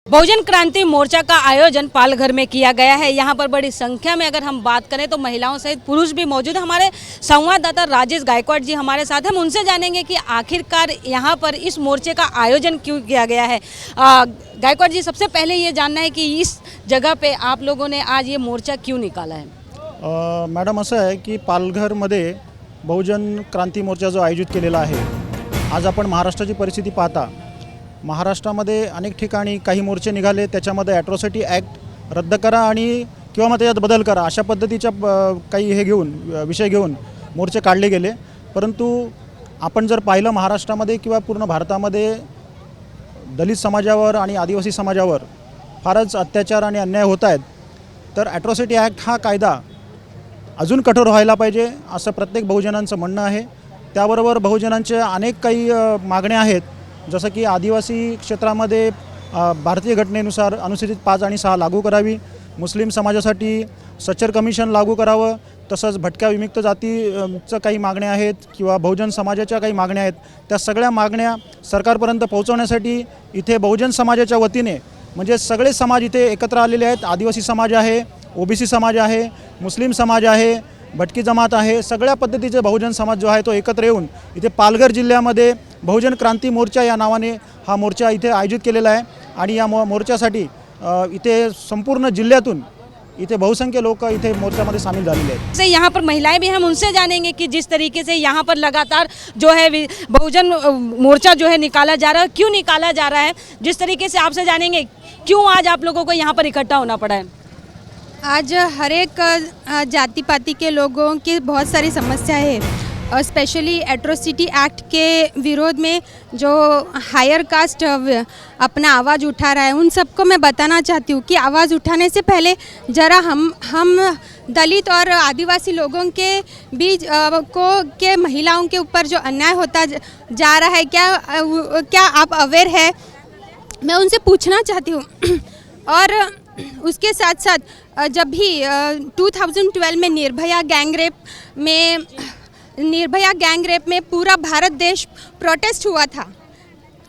बहुजन क्रांति मोर्चा का आयोजन पालघर में किया गया है। यहाँ पर बड़ी संख्या में अगर हम बात करें तो महिलाओं सहित पुरुष भी मौजूद हैं। हमारे संवाददाता राजेश गायकवाड़ जी हमारे साथ हैं। हम उनसे जानेंगे कि आखिरकार यहाँ पर इस मोर्चे का आयोजन क्यों किया गया है। गायकवाड़ जी, सबसे पहले ये जानना है कि इस जगह पे आप लोगों ने आज ये मोर्चा क्यों निकाला है। मॅडम, असं आहे की पालघरमध्ये बहुजन क्रांती मोर्चा जो आयोजित केलेला आहे, आज आपण महाराष्ट्राची परिस्थिती पाहता महाराष्ट्रामध्ये अनेक ठिकाणी काही मोर्चे निघाले, त्याच्यामध्ये ॲट्रॉसिटी ॲक्ट रद्द करा आणि किंवा मग त्याच्यात बदल करा अशा पद्धतीच्या काही विषय घेऊन मोर्चे काढले गेले। परंतु आपण जर पाहिलं महाराष्ट्रामध्ये किंवा पूर्ण भारतामध्ये दलित समाजावर आणि आदिवासी समाजावर फारच अत्याचार आणि अन्याय होत आहेत, तर ॲट्रॉसिटी ॲक्ट हा कायदा अजून कठोर व्हायला पाहिजे असं प्रत्येक बहुजनांचं म्हणणं आहे। त्याबरोबर बहुजनांचे अनेक काही मागण्या आहेत, जसं की आदिवासी क्षेत्रामध्ये भारतीय घटनेनुसार अनुसूचित 5 आणि 6 लागू करावी, मुस्लिम समाजासाठी सच्चर कमिशन लागू करावं, तसंच भटक्या विमुक्त जातीचं काही मागण्या आहेत किंवा बहुजन समाजाच्या काही मागण्या आहेत। त्या सगळ्या मागण्या सरकारपर्यंत पोहोचवण्यासाठी इथे बहुजन समाजाच्या वतीने म्हणजे सगळे समाज इथे एकत्र आलेले आहेत। आदिवासी समाज आहे, ओबीसी समाज आहे, मुस्लिम समाज आहे, भटकी जमात आहे, सगळ्या पद्धतीचे बहुजन समाज जो आहे तो एकत्र येऊन इथे पालघर जिल्ह्यामध्ये बहुजन क्रांती मोर्चा या नावाने हा मोर्चा इथे आयोजित केलेला आहे। आणि या मोर्चासाठी इथे संपूर्ण जिल्ह्यातून इथे बहुसंख्य लोक इथे मोर्चामध्ये शामिल झालेले आहेत। से यहाँ पर महिलाएं भी, हम उनसे जानेंगे कि जिस तरीके से यहाँ पर लगातार जो है बहुजन मोर्चा जो है निकाला जा रहा है, क्यों निकाला जा रहा है, जिस तरीके से आपसे जानेंगे क्यों आज आप लोगों को यहाँ पर इकट्ठा होना पड़ा है। आज हर एक जाति पाति के लोगों की बहुत सारी समस्याएं हैं और स्पेशली एट्रोसिटी एक्ट के विरोध में जो हायर कास्ट अपना आवाज़ उठा रहा है, उन सबको मैं बताना चाहती हूँ कि आवाज़ उठाने से पहले ज़रा हम दलित और आदिवासी लोगों के बीच के महिलाओं के ऊपर जो अन्याय होता जा रहा है, क्या आप अवेयर है, मैं उनसे पूछना चाहती हूँ। और उसके साथ साथ जब भी 2012 में निर्भया गैंग रेप में पूरा भारत देश प्रोटेस्ट हुआ था,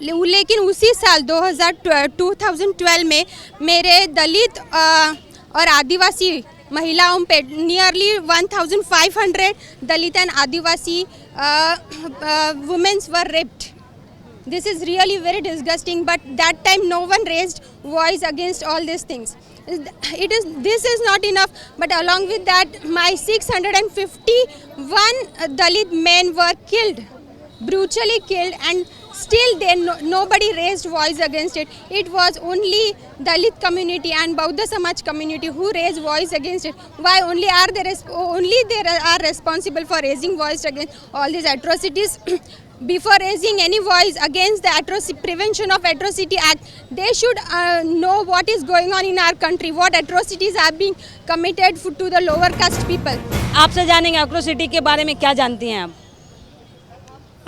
लेकिन उसी साल 2012 में मेरे दलित और आदिवासी महिलाओं पे nearly 1500 Dalit and Adivasi womens were raped. This is really very disgusting, but that time no one raised voice against all these things. This is not enough, but along with that, my 651 Dalit men were killed, brutally killed, and still nobody raised voice against it. It was only Dalit community and Bauddha Samaj community who raised voice against it. Why only they are responsible for raising voice against all these atrocities? Before raising any voice against the Prevention of Atrocity Act, they should know what is going on in our country, what atrocities are being committed to the lower caste people. आपसे जानेंगे atrocity के बारे में क्या जानती हैं आप।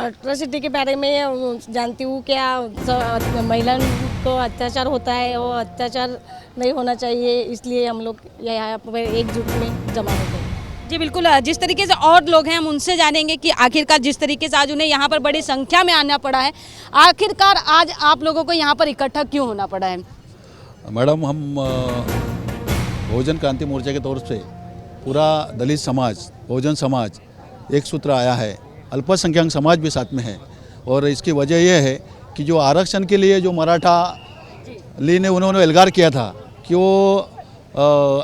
Atrocity के बारे में जानती हूँ, क्या महिला को अत्याचार होता है, वो अत्याचार नहीं होना चाहिए, इसलिए हम लोग यहाँ पर एकजुट में जमा होते हैं। जी बिल्कुल, जिस तरीके से और लोग हैं हम उनसे जानेंगे कि आखिरकार जिस तरीके से आज उन्हें यहाँ पर बड़ी संख्या में आना पड़ा है, आखिरकार आज आप लोगों को यहाँ पर इकट्ठा क्यों होना पड़ा है। मैडम, हम बहुजन क्रांति मोर्चा के तौर से पूरा दलित समाज, बहुजन समाज एक सूत्र आया है, अल्पसंख्यक समाज भी साथ में है। और इसकी वजह यह है कि जो आरक्षण के लिए जो मराठा ली ने उन्होंने एल्गार किया था कि वो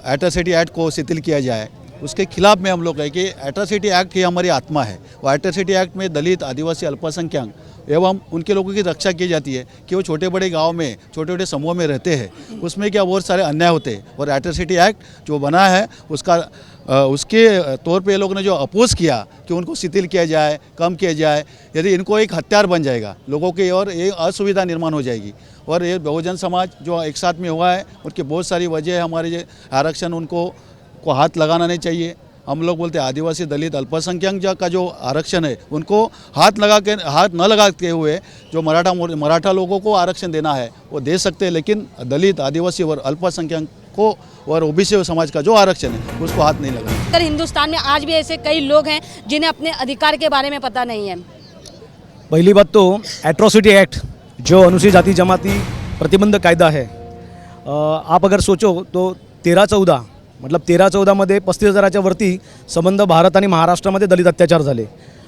एट्रोसिटी एक्ट को शिथिल किया जाए, उसके खिलाफ में हम लोग कहें कि एट्रोसिटी एक्ट ही हमारी आत्मा है। वो एट्रोसिटी एक्ट में दलित, आदिवासी, अल्पसंख्यक एवं उनके लोगों की रक्षा की जाती है कि वो छोटे बड़े गांव में छोटे छोटे समूह में रहते हैं, उसमें क्या बहुत सारे अन्याय होते हैं। और एट्रोसिटी एक्ट जो बना है उसके तौर पे लोगों ने जो अपोज किया कि उनको शिथिल किया जाए, कम किया जाए, यदि इनको एक हथियार बन जाएगा लोगों की और ये असुविधा निर्माण हो जाएगी। और ये बहुजन समाज जो एक साथ में हुआ है, उनकी बहुत सारी वजह है। हमारे आरक्षण उनको हाथ लगाना नहीं चाहिए। हम लोग बोलते हैं आदिवासी, दलित, अल्पसंख्यक का जो आरक्षण है उनको हाथ न लगाते हुए जो मराठा लोगों को आरक्षण देना है वो दे सकते हैं, लेकिन दलित, आदिवासी और अल्पसंख्यक को और ओबीसी समाज का जो आरक्षण है उसको हाथ नहीं लगाना। अगर हिंदुस्तान में आज भी ऐसे कई लोग हैं जिन्हें अपने अधिकार के बारे में पता नहीं है। पहली बात तो एट्रोसिटी एक्ट जो अनुसूचित जाति जमाती प्रतिबंध कायदा है आप अगर सोचो तो 13-14 मतलब 13-14मध्ये 35,000च्या वरती संबंध भारत आणि महाराष्ट्रामध्ये दलित अत्याचार झाले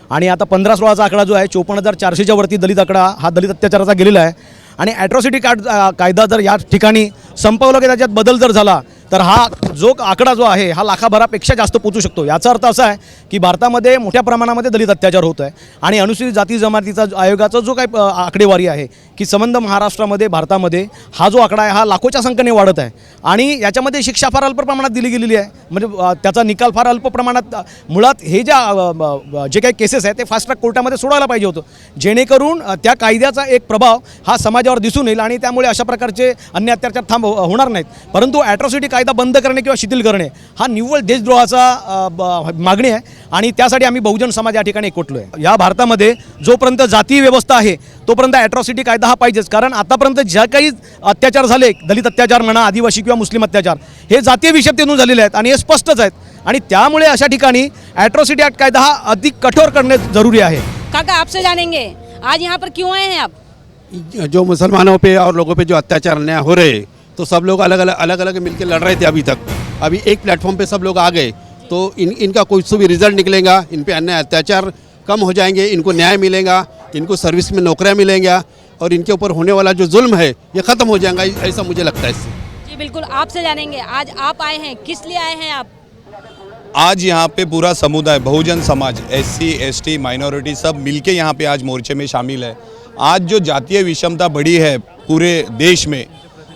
आणि आता 15-16चा आकडा जो आहे 54,400च्या वरती दलित आकडा हा दलित अत्याचाराचा गेलेला आहे आणि ॲट्रॉसिटी कायदा जर या ठिकाणी संपवला की त्याच्यात बदल जर झाला तर हा जो आकडा जो आहे हा लाखाभरापेक्षा जास्त पोचू शकतो। याचा अर्थ असा आहे की भारतामध्ये मोठ्या प्रमाणामध्ये दलित अत्याचार होत आहे आणि अनुसूचित जाती जमातीचा आयोगाचा जो काही आकडेवारी आहे की संबंध महाराष्ट्रामध्ये भारतामध्ये हा जो आकडा आहे हा लाखोच्या संख्येने वाढत आहे आणि याच्यामध्ये शिक्षा फार अल्प प्रमाणात दिली गेलेली आहे म्हणजे त्याचा निकाल फार अल्प प्रमाणात मुळात हे जे काही केसेस आहेत ते फास्ट ट्रॅक कोर्टामध्ये सोडायला पाहिजे होतं जेणेकरून त्या कायद्याचा एक प्रभाव हा समाजावर दिसून येईल आणि त्यामुळे अशा प्रकारचे अन्य अत्याचार होणार नाहीत। परंतु ॲट्रॉसिटी कायदा बंद करणे किंवा शिथिल करणे हा निव्वळ देशद्रोहाचा मागणी आहे आणि त्यासाठी आम्ही बहुजन समाज या ठिकाणी एकवटलो आहे। या भारतामध्ये जोपर्यंत जातीय व्यवस्था आहे तोपर्यंत ॲट्रॉसिटी कायदा हा पाहिजेच कारण आतापर्यंत ज्या काही अत्याचार झाले दलित अत्याचार म्हणा आदिवासी किंवा मुस्लिम अत्याचार हे जातीय विषयतेतून झालेले आहेत आणि हे स्पष्टच आहेत आणि त्यामुळे अशा ठिकाणी ॲट्रॉसिटी ॲक्ट कायदा हा अधिक कठोर करणे जरुरी आहे। काका आपसे जानेंगे आज यहाँ पर क्यों आए हैं आप? जो मुसलमानों पे और लोगों पे जो अत्याचार अन्याय हो रहे तो सब लोग अलग अलग मिलकर लड़ रहे थे अभी तक। अभी एक प्लेटफॉर्म पे सब लोग आ गए तो इनका कुछ तो भी रिजल्ट निकलेगा, इन पे अन्याय अत्याचार कम हो जाएंगे, इनको न्याय मिलेगा, इनको सर्विस में नौकरियां मिलेंगी और इनके ऊपर होने वाला जो जुल्म है ये ख़त्म हो जाएगा, ऐसा मुझे लगता है इससे। जी बिल्कुल आपसे जानेंगे आज आप आए हैं किस लिए आए हैं आप? आज यहाँ पे पूरा समुदाय Bahujan Samaj SC ST minority सब मिलके यहाँ पे आज मोर्चे में शामिल है। आज जो जातीय विषमता बढ़ी है पूरे देश में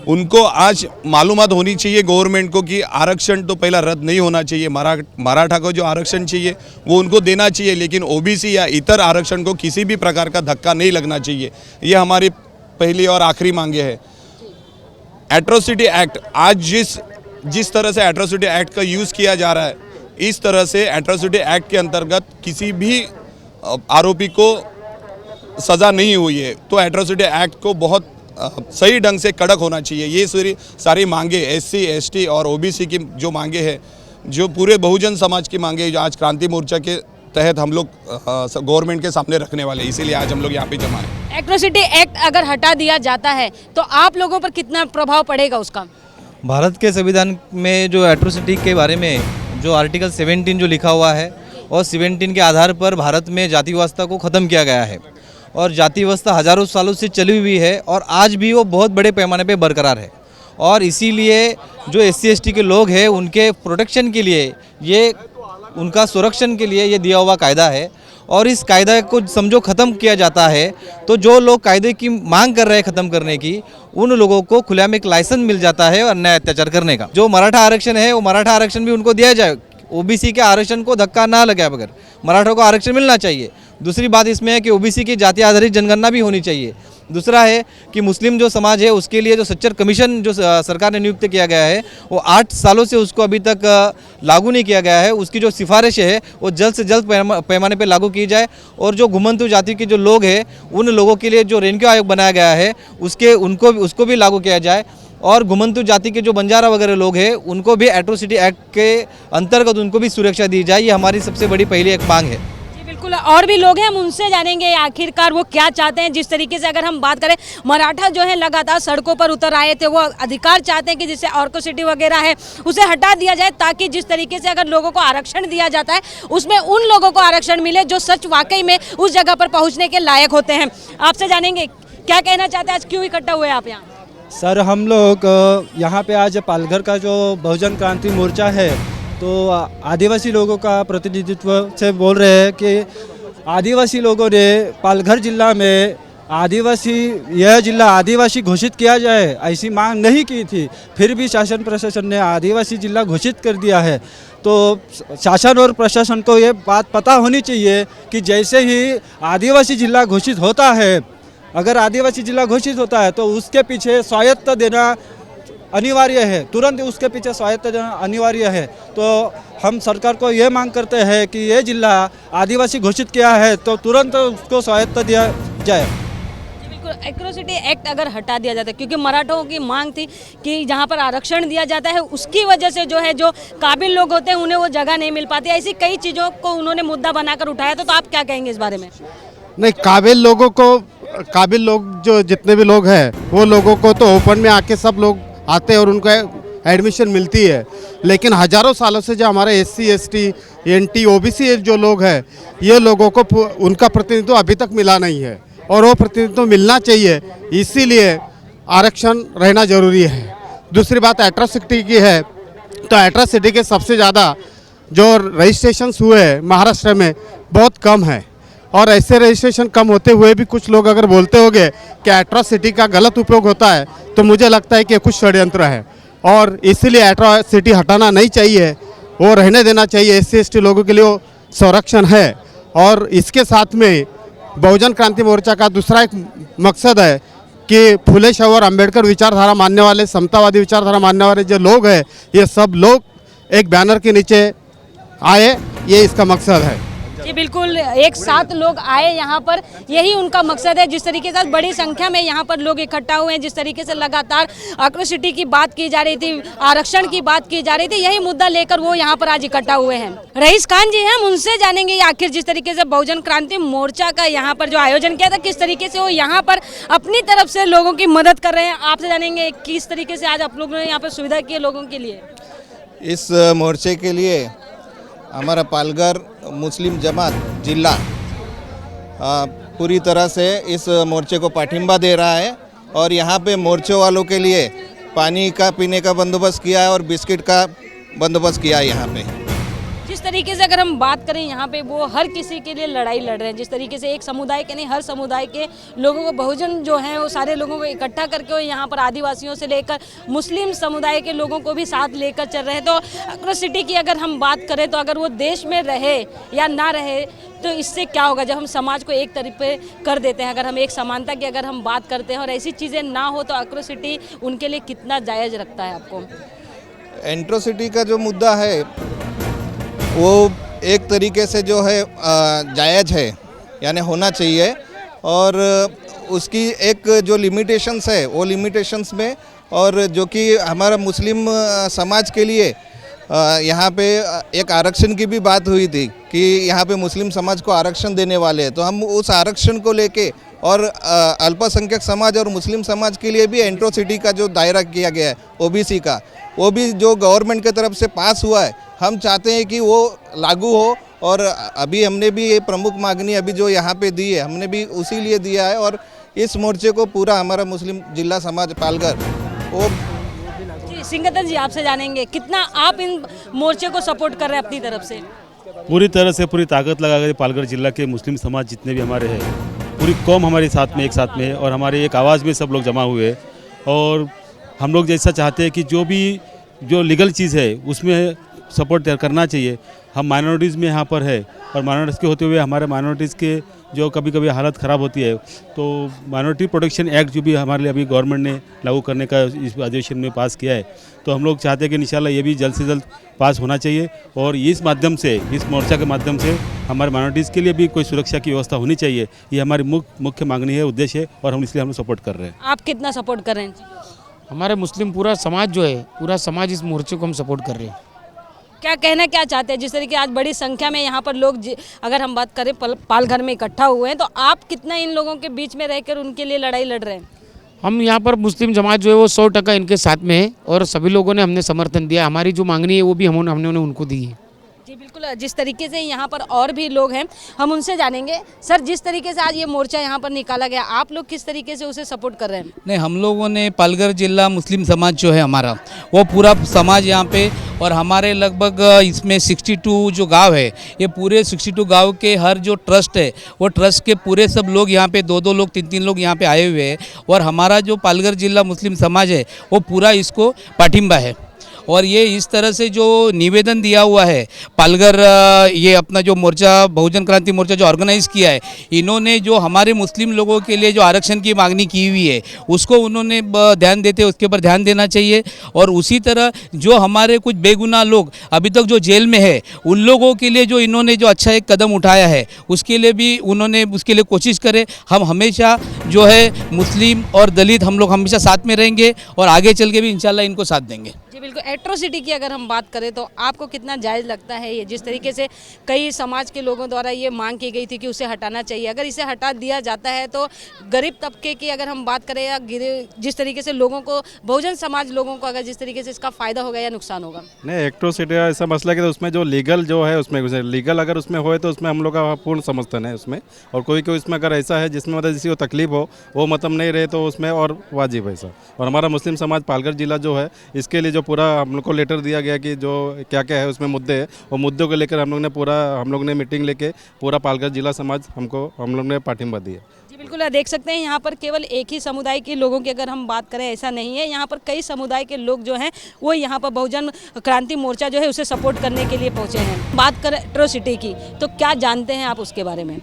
उनको आज मालूमात होनी चाहिए गवर्नमेंट को कि आरक्षण तो पहला रद्द नहीं होना चाहिए, मराठा को जो आरक्षण चाहिए वो उनको देना चाहिए लेकिन OBC या इतर आरक्षण को किसी भी प्रकार का धक्का नहीं लगना चाहिए। ये हमारी पहली और आखिरी मांगे है। एट्रोसिटी एक्ट आज जिस तरह से एट्रोसिटी एक्ट का यूज़ किया जा रहा है इस तरह से एट्रोसिटी एक्ट के अंतर्गत किसी भी आरोपी को सज़ा नहीं हुई है तो एट्रोसिटी एक्ट को बहुत सही ढंग से कड़क होना चाहिए। ये सारी मांगे SC ST और OBC की जो मांगे हैं जो पूरे बहुजन समाज की मांगे जो आज क्रांति मोर्चा के तहत हम लोग गवर्नमेंट के सामने रखने वाले हैं, इसीलिए आज हम लोग यहाँ पे जमा हैं। एट्रोसिटी एक्ट अगर हटा दिया जाता है तो आप लोगों पर कितना प्रभाव पड़ेगा उसका? भारत के संविधान में जो एट्रोसिटी के बारे में जो आर्टिकल 17 जो लिखा हुआ है और 17 के आधार पर भारत में जाति व्यवस्था को ख़त्म किया गया है और जाति व्यवस्था हज़ारों सालों से चली हुई है और आज भी वो बहुत बड़े पैमाने पे बरकरार है और इसीलिए जो SC ST के लोग हैं उनके प्रोटेक्शन के लिए ये उनका सुरक्षण के लिए ये दिया हुआ कायदा है और इस कायदा को समझो ख़त्म किया जाता है तो जो लोग कायदे की मांग कर रहे हैं ख़त्म करने की उन लोगों को खुलेआम एक लाइसेंस मिल जाता है अन्याय अत्याचार करने का। जो मराठा आरक्षण है वो मराठा आरक्षण भी उनको दिया जाए, OBC के आरक्षण को धक्का ना लगे बगैर मराठों को आरक्षण मिलना चाहिए। दूसरी बात इसमें है कि OBC की जाति आधारित जनगणना भी होनी चाहिए। दूसरा है कि मुस्लिम जो समाज है उसके लिए जो सच्चर कमीशन जो सरकार ने नियुक्त किया गया है वो 8 सालों से उसको अभी तक लागू नहीं किया गया है। उसकी जो सिफारिश है वो जल्द से जल्द पैमाने पे लागू की जाए और जो घुमंतु जाति के जो लोग हैं उन लोगों के लिए जो रेणुका आयोग बनाया गया है उसको भी लागू किया जाए और घुमंतु जाति के जो बंजारा वगैरह लोग हैं उनको भी एट्रोसिटी एक्ट के अंतर्गत उनको भी सुरक्षा दी जाए। ये हमारी सबसे बड़ी पहली एक मांग है। जी बिल्कुल और भी लोग हैं हम उनसे जानेंगे आखिरकार वो क्या चाहते हैं। जिस तरीके से अगर हम बात करें मराठा जो है लगातार सड़कों पर उतर आए थे, वो अधिकार चाहते हैं कि जिससे ऑर्कोसिटी वगैरह है उसे हटा दिया जाए ताकि जिस तरीके से अगर लोगों को आरक्षण दिया जाता है उसमें उन लोगों को आरक्षण मिले जो सच वाकई में उस जगह पर पहुँचने के लायक होते हैं। आपसे जानेंगे क्या कहना चाहते हैं, आज क्यों इकट्ठा हुए आप यहाँ? सर हम लोग यहाँ पे आज पालघर का जो बहुजन क्रांति मोर्चा है तो आदिवासी लोगों का प्रतिनिधित्व से बोल रहे हैं कि आदिवासी लोगों ने पालघर जिला में यह जिला आदिवासी घोषित किया जाए ऐसी मांग नहीं की थी, फिर भी शासन प्रशासन ने आदिवासी जिला घोषित कर दिया है। तो शासन और प्रशासन को ये बात पता होनी चाहिए कि जैसे ही आदिवासी जिला घोषित होता है, अगर आदिवासी जिला घोषित होता है तो उसके पीछे स्वायत्त देना अनिवार्य है, तुरंत उसके पीछे स्वायत्त देना अनिवार्य है। तो हम सरकार को ये मांग करते हैं कि ये जिला आदिवासी घोषित किया है तो तुरंत उसको स्वायत्त दिया जाए। बिल्कुल एट्रोसिटी एक्ट अगर हटा दिया जाता है क्योंकि मराठों की मांग थी कि जहाँ पर आरक्षण दिया जाता है उसकी वजह से जो है जो काबिल लोग होते हैं उन्हें वो जगह नहीं मिल पाती, ऐसी कई चीज़ों को उन्होंने मुद्दा बनाकर उठाया। तो आप क्या कहेंगे इस बारे में? नहीं, काबिल लोग जो जितने भी लोग हैं वो लोगों को तो ओपन में आके सब लोग आते हैं और उनको एडमिशन मिलती है। लेकिन हज़ारों सालों से जो हमारे SC ST NT OBC जो लोग हैं, ये लोगों को उनका प्रतिनिधित्व अभी तक मिला नहीं है और वो प्रतिनिधित्व मिलना चाहिए, इसीलिए आरक्षण रहना ज़रूरी है। दूसरी बात एट्रोसिटी की है, तो एट्रोसिटी के सबसे ज़्यादा जो रजिस्ट्रेशंस हुए हैं महाराष्ट्र में बहुत कम है, और ऐसे रजिस्ट्रेशन कम होते हुए भी कुछ लोग अगर बोलते होंगे कि एट्रोसिटी का गलत उपयोग होता है, तो मुझे लगता है कि कुछ षड्यंत्र है और इसीलिए एट्रोसिटी हटाना नहीं चाहिए, वो रहने देना चाहिए। SC ST लोगों के लिए वो संरक्षण है। और इसके साथ में बहुजन क्रांति मोर्चा का दूसरा एक मकसद है कि फुले शाहू और अम्बेडकर विचारधारा मानने वाले, समतावादी विचारधारा मानने वाले जो लोग हैं, ये सब लोग एक बैनर के नीचे आए, ये इसका मकसद है। जी बिल्कुल, एक साथ लोग आए यहाँ पर, यही उनका मकसद है। जिस तरीके से बड़ी संख्या में यहाँ पर लोग इकट्ठा हुए हैं, जिस तरीके से लगातार एट्रोसिटी की बात की जा रही थी, आरक्षण की बात की जा रही थी, यही मुद्दा लेकर वो यहाँ पर आज इकट्ठा हुए हैं। रईस खान जी हैं, हम उनसे जानेंगे आखिर जिस तरीके से बहुजन क्रांति मोर्चा का यहाँ पर जो आयोजन किया था, किस तरीके से वो यहाँ पर अपनी तरफ से लोगों की मदद कर रहे हैं। आपसे जानेंगे किस तरीके से आज आप लोगों ने यहाँ पर सुविधा की है लोगों के लिए। इस मोर्चे के लिए हमारा पालघर मुस्लिम जमात जिला पूरी तरह से इस मोर्चे को पाठिंबा दे रहा है और यहाँ पे मोर्चे वालों के लिए पानी का पीने का बंदोबस्त किया है और बिस्किट का बंदोबस्त किया है यहाँ पे। जिस तरीके से अगर हम बात करें यहाँ पे वो हर किसी के लिए लड़ाई लड़ रहे हैं, जिस तरीके से एक समुदाय के नहीं हर समुदाय के लोगों को, बहुजन जो हैं वो सारे लोगों को इकट्ठा करके वो यहाँ पर आदिवासियों से लेकर मुस्लिम समुदाय के लोगों को भी साथ लेकर चल रहे हैं। तो एट्रोसिटी की अगर हम बात करें तो अगर वो देश में रहे या ना रहे तो इससे क्या होगा जब हम समाज को एक तरीके कर देते हैं। अगर हम एक समानता की अगर हम बात करते हैं और ऐसी चीज़ें ना हो तो एट्रोसिटी उनके लिए कितना जायज़ रखता है आपको? एट्रोसिटी का जो मुद्दा है वो एक तरीके से जो है जायज़ है, यानी होना चाहिए, और उसकी एक जो लिमिटेशंस है वो लिमिटेशंस में, और जो कि हमारा मुस्लिम समाज के लिए यहाँ पे एक आरक्षण की भी बात हुई थी कि यहाँ पे मुस्लिम समाज को आरक्षण देने वाले हैं, तो हम उस आरक्षण को लेके और अल्पसंख्यक समाज और मुस्लिम समाज के लिए भी एट्रोसिटी का जो दायरा किया गया है OBC का, वो भी जो गवर्नमेंट की तरफ से पास हुआ है, हम चाहते हैं कि वो लागू हो। और अभी हमने भी ये प्रमुख मांगनी अभी जो यहाँ पे दी है, हमने भी उसी लिए दिया है, और इस मोर्चे को पूरा हमारा मुस्लिम जिला समाज पालघर वो। जी सिंगतन जी, आपसे जानेंगे कितना आप इन मोर्चे को सपोर्ट कर रहे हैं अपनी तरफ से? पूरी तरह से पूरी ताकत लगाकर पालघर जिला के मुस्लिम समाज जितने भी हमारे हैं, पूरी कौम हमारे साथ में, एक साथ में है, और हमारे एक आवाज़ में सब लोग जमा हुए हैं। और हम लोग जैसा चाहते हैं कि जो लीगल चीज़ है उसमें सपोर्ट करना चाहिए। हम माइनॉरिटीज़ में यहाँ पर है, और माइनॉरिटीज़ के होते हुए हमारे माइनॉरिटीज़ के जो कभी कभी हालत ख़राब होती है, तो माइनॉरिटी प्रोटेक्शन एक्ट जो भी हमारे लिए अभी गवर्नमेंट ने लागू करने का इस अधिवेशन में पास किया है, तो हम लोग चाहते हैं कि इंशाल्लाह ये भी जल्द से जल्द पास होना चाहिए, और इस माध्यम से, इस मोर्चा के माध्यम से हमारे माइनॉरिटीज़ के लिए भी कोई सुरक्षा की व्यवस्था होनी चाहिए। ये हमारी मुख्य मांगनी है, उद्देश्य है, और हम इसलिए हम सपोर्ट कर रहे हैं। आप कितना सपोर्ट कर रहे हैं? हमारे मुस्लिम पूरा समाज जो है, पूरा समाज इस मोर्चे को हम सपोर्ट कर रहे हैं। क्या कहना क्या चाहते हैं? जिस तरीके आज बड़ी संख्या में यहाँ पर लोग, अगर हम बात करें पालघर में इकट्ठा हुए हैं, तो आप कितना इन लोगों के बीच में रहकर उनके लिए लड़ाई लड़ रहे हैं? हम यहाँ पर मुस्लिम जमात जो है वो 100% इनके साथ में है, और सभी लोगों ने हमने समर्थन दिया। हमारी जो मांगनी है वो भी हमने उनको दी है। जी बिल्कुल, जिस तरीके से यहाँ पर और भी लोग हैं, हम उनसे जानेंगे। सर, जिस तरीके से आज ये मोर्चा यहाँ पर निकाला गया, आप लोग किस तरीके से उसे सपोर्ट कर रहे हैं? नहीं, हम लोगों ने पालघर जिला मुस्लिम समाज जो है हमारा, वो पूरा समाज यहाँ पे, और हमारे लगभग इसमें 62 जो गांव है, ये पूरे 62 गांव के हर जो ट्रस्ट है, वो ट्रस्ट के पूरे सब लोग यहाँ पे 2-2 लोग 3-3 लोग यहाँ पे आए हुए हैं, और हमारा जो पालघर जिला मुस्लिम समाज है वो पूरा इसको पाठिंबा है। और ये इस तरह से जो निवेदन दिया हुआ है पालघर, ये अपना जो मोर्चा बहुजन क्रांति मोर्चा जो ऑर्गेनाइज़ किया है, इन्होंने जो हमारे मुस्लिम लोगों के लिए जो आरक्षण की मांगनी की हुई है उसको उन्होंने ध्यान देते, उसके ऊपर ध्यान देना चाहिए। और उसी तरह जो हमारे कुछ बेगुनाह लोग अभी तक जो जेल में है, उन लोगों के लिए जो इन्होंने जो अच्छा एक कदम उठाया है, उसके लिए भी उन्होंने उसके लिए कोशिश करें। हम हमेशा जो है मुस्लिम और दलित हम लोग हमेशा साथ में रहेंगे, और आगे चल के भी इंशाल्लाह इनको साथ देंगे। जी बिल्कुल, एट्रोसिटी की अगर हम बात करें तो आपको कितना जायज़ लगता है ये, जिस तरीके से कई समाज के लोगों द्वारा ये मांग की गई थी कि उसे हटाना चाहिए, अगर इसे हटा दिया जाता है तो गरीब तबके की अगर हम बात करें या जिस तरीके से लोगों को, बहुजन समाज लोगों को अगर जिस तरीके से इसका फ़ायदा होगा या नुकसान होगा? नहीं, एट्रोसिटी ऐसा मसला कि तो उसमें जो लीगल जो है उसमें लीगल अगर उसमें होए तो उसमें हम लोग का पूर्ण समर्थन है उसमें, और कोई इसमें अगर ऐसा है जिसमें मतलब किसी को तकलीफ हो वो मतलब नहीं रहे तो उसमें और वाजिब है ऐसा। और हमारा मुस्लिम समाज पालघर जिला जो है इसके लिए जो पूरा हम लोग को लेटर दिया गया कि जो क्या क्या है उसमें मुद्दे हैं, वो मुद्दों को लेकर हम लोग ने मीटिंग लेके पूरा पालघर जिला समाज हम लोग ने पाठिंबा दिया। जी बिल्कुल, देख सकते हैं यहाँ पर केवल एक ही समुदाय के लोगों की अगर हम बात करें ऐसा नहीं है, यहाँ पर कई समुदाय के लोग जो हैं वो यहाँ पर बहुजन क्रांति मोर्चा जो है उसे सपोर्ट करने के लिए पहुँचे हैं। बात करें एट्रोसिटी की तो क्या जानते हैं आप उसके बारे में?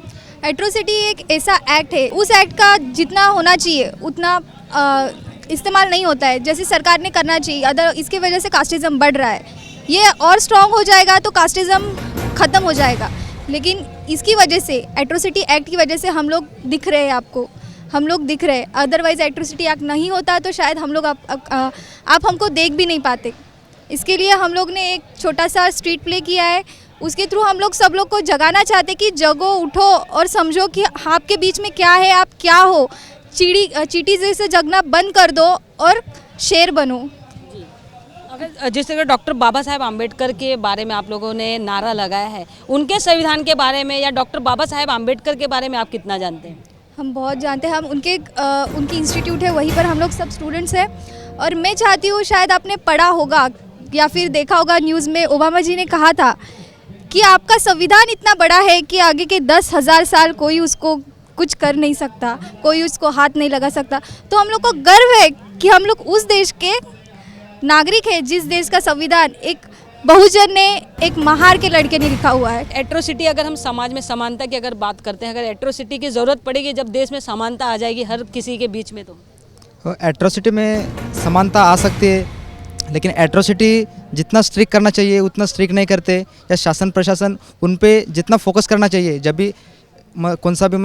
एट्रोसिटी एक ऐसा एक्ट है, उस एक्ट का जितना होना चाहिए उतना इस्तेमाल नहीं होता है, जैसे सरकार ने करना चाहिए। अदर इसकी वजह से कास्टिज़म बढ़ रहा है, ये और स्ट्रॉन्ग हो जाएगा तो कास्टिज़म ख़त्म हो जाएगा। लेकिन इसकी वजह से, एट्रोसिटी एक्ट की वजह से हम लोग दिख रहे हैं, आपको हम लोग दिख रहे हैं। अदरवाइज़ एट्रोसिटी एक्ट नहीं होता तो शायद हम लोग आप हमको देख भी नहीं पाते। इसके लिए हम लोग ने एक छोटा सा स्ट्रीट प्ले किया है, उसके थ्रू हम लोग सब लोग को जगाना चाहते कि जगो, उठो और समझो कि आपके बीच में क्या है, आप क्या हो। चींटी जैसे जगना बंद कर दो और शेर बनो। अगर जिस तरह डॉक्टर बाबा साहेब आम्बेडकर के बारे में आप लोगों ने नारा लगाया है, उनके संविधान के बारे में या डॉक्टर बाबा साहेब आम्बेडकर के बारे में आप कितना जानते हैं? हम बहुत जानते हैं, हम उनकी इंस्टीट्यूट है वहीं पर हम लोग सब स्टूडेंट्स हैं। और मैं चाहती हूँ, शायद आपने पढ़ा होगा या फिर देखा होगा न्यूज़ में, ओबामा जी ने कहा था कि आपका संविधान इतना बड़ा है कि आगे के 10,000 साल कोई उसको कुछ कर नहीं सकता, कोई उसको हाथ नहीं लगा सकता। तो हम लोग को गर्व है कि हम लोग उस देश के नागरिक हैं जिस देश का संविधान एक बहुजन ने, एक महार के लड़के ने लिखा हुआ है। एट्रोसिटी, अगर हम समाज में समानता की अगर बात करते हैं, अगर एट्रोसिटी की ज़रूरत पड़ेगी जब देश में समानता आ जाएगी हर किसी के बीच में, तो एट्रोसिटी में समानता आ सकती है, लेकिन एट्रोसिटी जितना स्ट्रिक्ट करना चाहिए उतना स्ट्रिक्ट नहीं करते, या शासन प्रशासन उन पे जितना फोकस करना चाहिए, जब भी कौन सा भी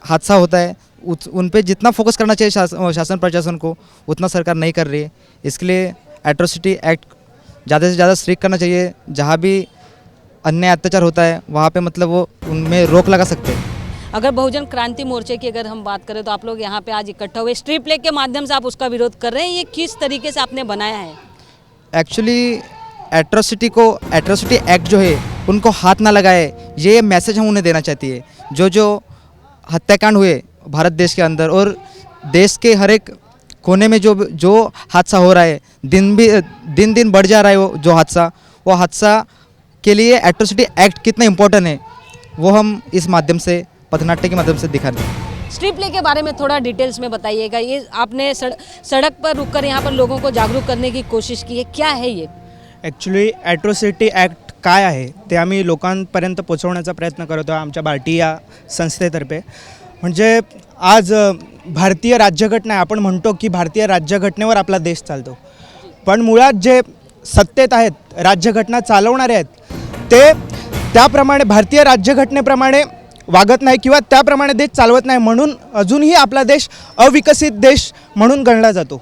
हादसा होता है उन पे जितना फोकस करना चाहिए शासन प्रशासन को, उतना सरकार नहीं कर रही है। इसके लिए एट्रोसिटी एक्ट ज़्यादा से ज़्यादा स्ट्रिक्ट करना चाहिए। जहाँ भी अन्याय अत्याचार होता है वहाँ पे मतलब वो उनमें रोक लगा सकते हैं। अगर बहुजन क्रांति मोर्चे की अगर हम बात करें तो आप लोग यहाँ पे आज इकट्ठा हुए, स्ट्रीट प्ले के माध्यम से आप उसका विरोध कर रहे हैं, ये किस तरीके से आपने बनाया है? एक्चुअली एट्रोसिटी एक्ट जो है उनको हाथ ना लगाए, ये मैसेज हम उन्हें देना चाहती है। जो हत्याकांड हुए भारत देश के अंदर और देश के हर एक कोने में जो हादसा हो रहा है, दिन दिन बढ़ जा रहा है वो हादसा के लिए एट्रोसिटी एक्ट कितना इम्पोर्टेंट है वो हम इस माध्यम से, पथनाट्य के माध्यम से दिखा रहे हैं। स्ट्रीट प्ले के बारे में थोड़ा डिटेल्स में बताइएगा। ये आपने सड़क पर रुककर यहाँ पर लोगों को जागरूक करने की कोशिश की है, क्या है ये? ॲक्च्युली ॲट्रोसिटी ॲक्ट काय आहे ते आम्ही लोकांपर्यंत पोचवण्याचा प्रयत्न करतो आहे आमच्या बार्टी या संस्थेतर्फे। म्हणजे आज भारतीय राज्यघटना आहे, आपण म्हणतो की भारतीय राज्यघटनेवर आपला देश चालतो, पण मुळात जे सत्तेत आहेत, राज्यघटना चालवणारे आहेत, ते त्याप्रमाणे भारतीय राज्यघटनेप्रमाणे वागत नाही किंवा त्याप्रमाणे देश चालवत नाही, म्हणून अजूनही आपला देश अविकसित देश म्हणून गणला जातो।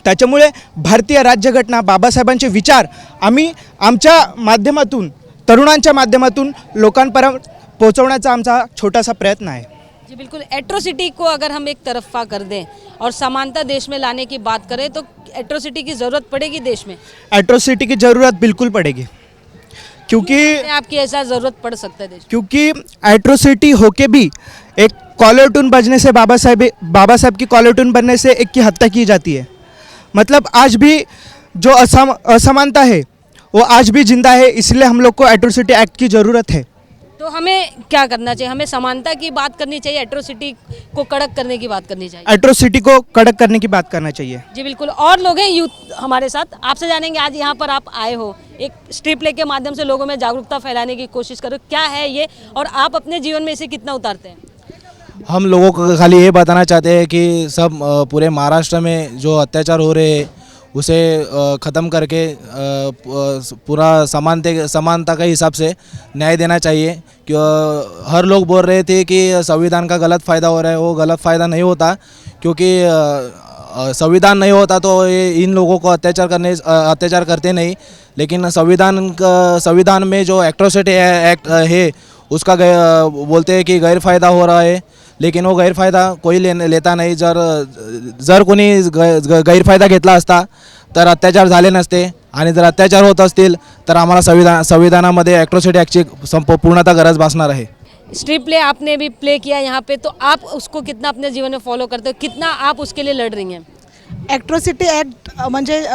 त्याच्यामुळे भारतीय राज्यघटना, बाबासाहेबांचे विचार आम्ही आमच्या माध्यमातून, तरुणांच्या माध्यमातून लोकांपर्यंत पोहोचवण्याचा आमचा छोटासा प्रयत्न आहे। जी बिल्कुल, एट्रोसिटी को अगर हम एक तरफा कर दें और समानता देश में लाने की बात करें तो एट्रोसिटी की ज़रूरत पड़ेगी देश में? एट्रोसिटी की ज़रूरत बिल्कुल पड़ेगी, क्योंकि आपकी ऐसा ज़रूरत पड़ सकता है देश, क्योंकि एट्रोसिटी होके भी एक कॉलर ट्यून बजने से, बाबा साहब की कॉलर ट्यून बनने से एक की हत्या की जाती है। मतलब आज भी जो असमानता है वो आज भी जिंदा है, इसलिए हम लोग को एट्रोसिटी एक्ट की ज़रूरत है। तो हमें क्या करना चाहिए? हमें समानता की बात करनी चाहिए, एट्रोसिटी को कड़क करने की बात करनी चाहिए? एट्रोसिटी को कड़क करने की बात करना चाहिए। जी बिल्कुल, और लोग हैं यूथ हमारे साथ, आपसे जानेंगे आज यहाँ पर आप आए हो, एक स्ट्रीट प्ले के माध्यम से लोगों में जागरूकता फैलाने की कोशिश करो, क्या है ये और आप अपने जीवन में इसे कितना उतारते हैं? हम लोगों को खाली ये बताना चाहते हैं कि सब पूरे महाराष्ट्र में जो अत्याचार हो रहे हैं उसे ख़त्म करके पूरा समानता के हिसाब से न्याय देना चाहिए। क्यों हर लोग बोल रहे थे कि संविधान का गलत फ़ायदा हो रहा है, वो गलत फ़ायदा नहीं होता, क्योंकि संविधान नहीं होता तो ये इन लोगों को अत्याचार करते नहीं, लेकिन संविधान में जो एट्रोसिटी एक्ट है उसका बोलते हैं कि गैरफायदा हो रहा है, लेकिन वो गैरफायदा कोई लेता नाही. जर कोणी गैरफायदा घेतला असता तर अत्याचार झाले नसते, आणि जर अत्याचार होत असतील तर आम्हाला संविधानामध्ये ॲट्रॉसिटी ॲक्टची पूर्णतः गरज भासणार आहे. स्ट्रीट प्ले आपने भी प्ले किया यहाँ पे, तो आप उसको कितना अपने जीवन में फॉलो करते हो, कितना आप उसके लिए लड़ रही हैं? ॲट्रॉसिटी ॲक्ट म्हणजे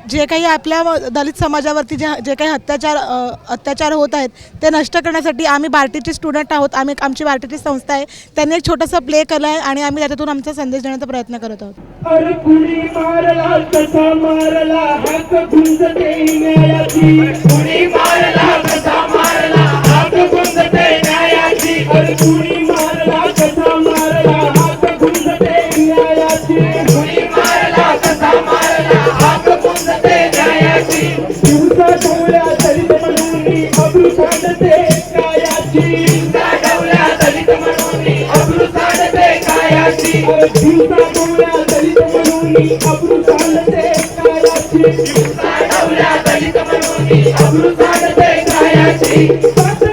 जे काही आपल्या दलित समाजावरती जे काही अत्याचार होत आहेत ते नष्ट करण्यासाठी आम्ही बार्टीचे स्टुडंट आहोत. आमची बार्टीची संस्था आहे, त्यांनी एक छोटासा प्ले केला आहे आणि आम्ही त्याच्यातून आमचा संदेश देण्याचा प्रयत्न करत आहोत. अरे कुणी मारला कसा मारला हात गुंजते न्यायाची, कुणी मारला कसा मारला हात गुंजते न्यायाची, अरे कुणी मारला कसा मारला हात गुंजते न्यायाची, कुणी मारला कसा मारला हात गुंजते न्यायाची, दिवसा ढवळ्या दलित म्हणून अब्रू सांडते कायाची, दिवसा ढवळ्या दलित म्हणून अब्रू सांडते कायाची, अरे दिवसा ढवळ्या दलित म्हणून अब्रू सांडते कायाची, दिवसा ढवळ्या दलित म्हणून अब्रू सांडते कायाची, रात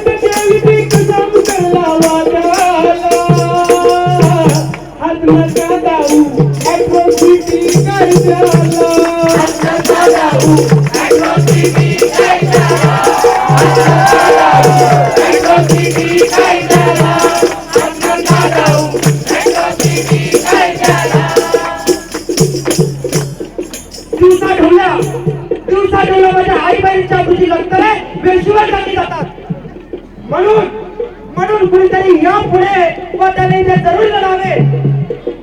गेली ती कसम कल्ला वाटाला, हात नका दाऊ ॲट्रॉसिटी कायद्याला, हात नका दाऊ ॲट्रॉसिटी कायद्याला, ॲट्रॉसिटी कायद्याला, हात नका दाऊ ॲट्रॉसिटी कायद्याला. दिवसा ढोला माझ्या आई बहिणीच्या बुद्धी लंगतरे वेशीवर टाकली जातात. म्हणून कुणीतरी यापुढे व त्याने ते जरूर लढावे,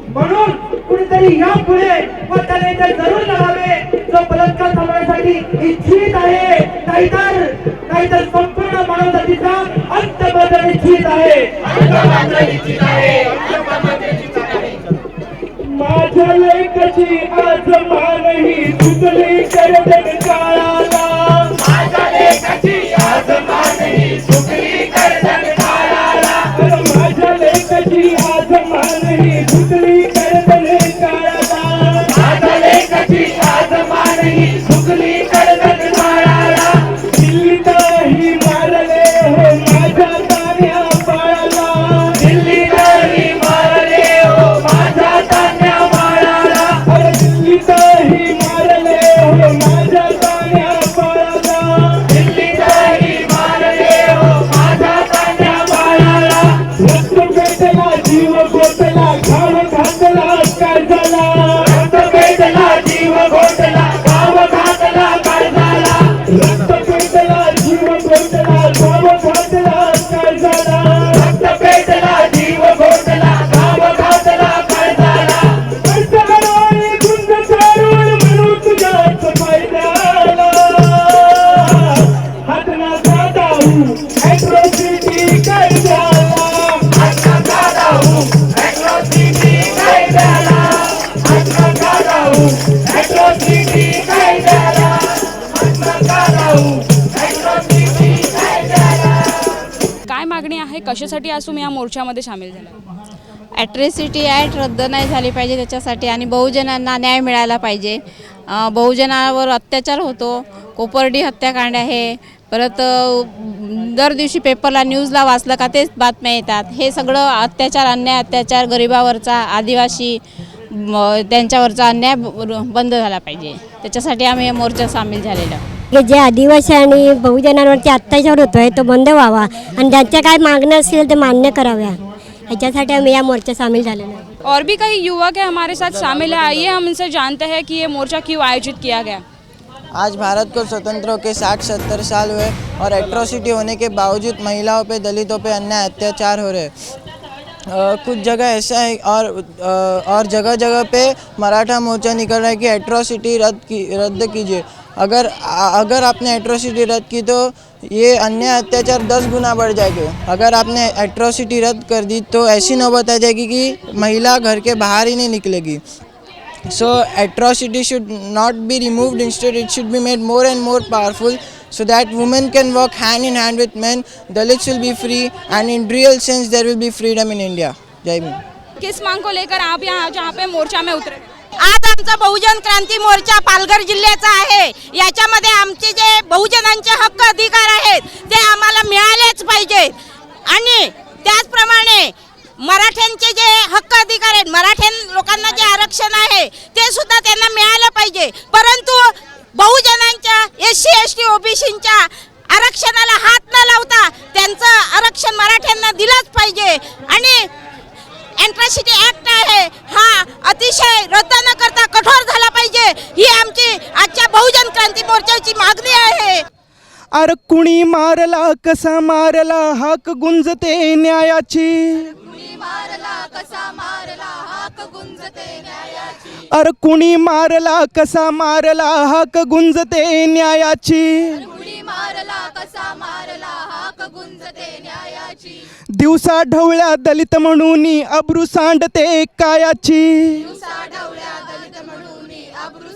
म्हणून कुणीतरी यापुढे व त्याने ते जरूर लढावे जो बलात्कार थांबवण्यासाठी इच्छित आहे, नाहीतर संपूर्ण मानवजातीचा अंत मात्र इच्छित आहे. माझ्या लेकाची आज मानही सुकली करदन काळाला, माझ्या लेकाची आज मानही सुकली करदन काळाला, माझ्या लेकाची आज मानही सुकली करदन काळाला, माझ्या लेकाची आज मानही सुकली करदन काळाला, दिल्लीतही मारले हो माझ्या तान्या बाळाला, दिल्लीतही मारले हो माझ्या तान्या बाळाला, अरे दिल्लीतही मारले हो माझ्या तान्या बाळाला, दिल्लीतही मारले हो माझ्या तान्या बाळाला, रक्त पेटला जीव गोठला घाव घातला काय झाला, रक्त पेटला जीव गोठला घाव घातला काय झाला, रक्त पेटला जीव गोठला घाव घातला काय झाला, रक्त पेटला जीव गोठला घाव घातला काय झाला, पैशावाले गुंड चालून म्हणून तुझ्याच फायद्याला, हात नका दाऊ ॲट्रॉसिटी कायद्याला, हात नका दाऊ ॲट्रॉसिटी कायद्याला, हात नका दाऊ ॲट्रॉसिटी कायद्याला, हात नका दाऊ ॲट्रॉसिटी कायद्याला. काय मागणी आहे, कशासाठी आज तुम्ही या मोर्चामध्ये सामील झाला? ॲट्रॉसिटी ॲक्ट रद्द नाही झाली पाहिजे त्याच्यासाठी, आणि बहुजनांना न्याय मिळाला पाहिजे. बहुजनावर अत्याचार होतो, कोपर्डी हत्याकांड आहे, परत दर दिवशी पेपरला न्यूजला वाचलं का तेच बातम्या येतात. हे सगळं अत्याचार, अन्याय अत्याचार, गरिबावरचा, आदिवासी त्यांच्यावरचा अन्याय बंद झाला पाहिजे. त्याच्यासाठी आम्ही हे मोर्चा सामील झालेला. जे आदिवासी आणि बहुजनांवरती अत्याचार होतो आहे तो बंद व्हावा, आणि ज्यांच्या काय मागण्या असतील ते मान्य कराव्या, ह्याच्यासाठी हम यहाँ मोर्चा शामिल झाले हैं. और भी कई युवक है हमारे साथ शामिल है, आइए हम इनसे जानते हैं कि ये मोर्चा क्यों आयोजित किया गया। आज भारत को स्वतंत्र होकर 60-70 साल हुए और एट्रोसिटी होने के बावजूद महिलाओं पे, दलितों पे अन्याय अत्याचार हो रहे। कुछ जगह ऐसा है और जगह जगह पे मराठा मोर्चा निकल रहा है कि एट्रोसिटी रद्द कीजिए। अगर आपने एट्रोसिटी रद्द की तो ये अन्याय अत्याचार 10 गुना बढ़ जाएंगे। अगर आपने एट्रोसिटी रद्द कर दी तो ऐसी नौबत आ जाएगी कि महिला घर के बाहर ही नहीं निकलेगी। So atrocity should not be removed, instead it should be made more and more powerful so that women can work hand in hand with men, Dalits will be free and in real sense there will be freedom in India. Jai Hind. किस मांग को लेकर आप यहाँ जहाँ पे मोर्चा में उतरे? आज आमचा बहुजन क्रांती मोर्चा पालघर जिल्ह्याचा आहे. याच्यामध्ये आमचे जे बहुजनांचे हक्क अधिकार आहेत ते आम्हाला मिळालेच पाहिजेत आणि त्याचप्रमाणे मराठ्यांचे जे हक्क अधिकार आहेत, मराठ्यां लोकांना जे आरक्षण आहे ते सुद्धा त्यांना मिळालं पाहिजे. परंतु बहुजनांच्या SC ST OBCच्या आरक्षणाला हात न लावता त्यांचं आरक्षण मराठ्यांना दिलंच पाहिजे आणि एट्रॉसिटी ॲक्ट आहे हा अतिशय रद्द न करता कठोर झाला पाहिजे. ही आमची आजच्या बहुजन क्रांती मोर्चाची मागणी आहे. अरे कुणी मारला कसा मारला हाक गुंजते न्यायाची. अरे कुणी मारला कसा मारला हाक गुंजते न्यायाची. दिवसा ढवळ्या दलित म्हणून अब्रू सांडते कायाची. दिवसा ढवळ्या दलित म्हणून अब्रू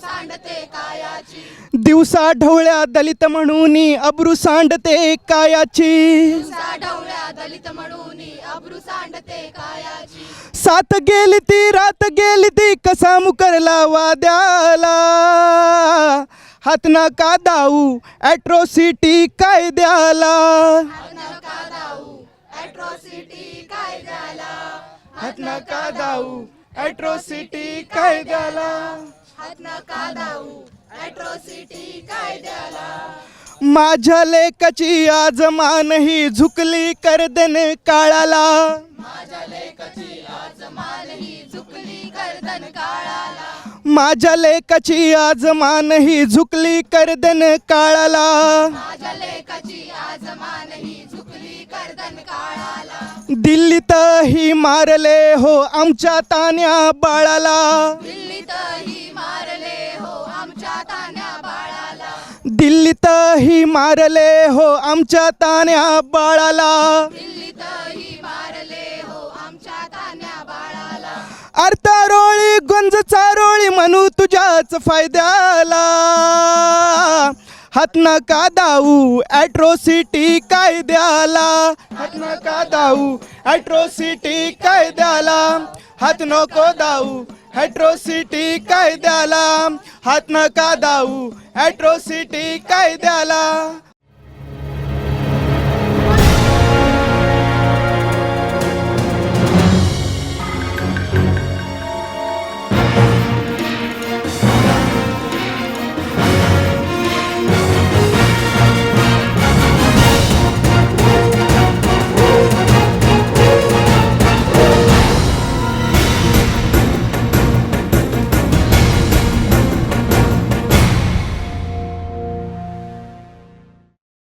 सांडते कायाची. सात गेली ती रात गेली ती कसा मुकरला वाद्याला. हात नका दाऊ ॲट्रॉसिटी कायद्याला. हात नका दाऊ ॲट्रॉसिटी कायद्याला. माझ्या लेकाची आज मान ही झुकली करदन काळाला. माझ्या लेकाची आज मान ही झुकली करदन काळाला. दिल्लीत ही मारले हो आमच्या तान्या बाळाला. दिल्लीत ही मारले हो आमच्या तान्या बाळाला. अर्तारोळी गुंज चारोळी म्हणू तुझ्याच फायद्याला. हात नका दाऊ ॲट्रॉसिटी कायद्याला. हात नका दाऊ ॲट्रॉसिटी कायद्याला. हात नको दाऊ ॲट्रॉसिटी कायद्याला. हात नका दाऊ ॲट्रॉसिटी कायद्याला.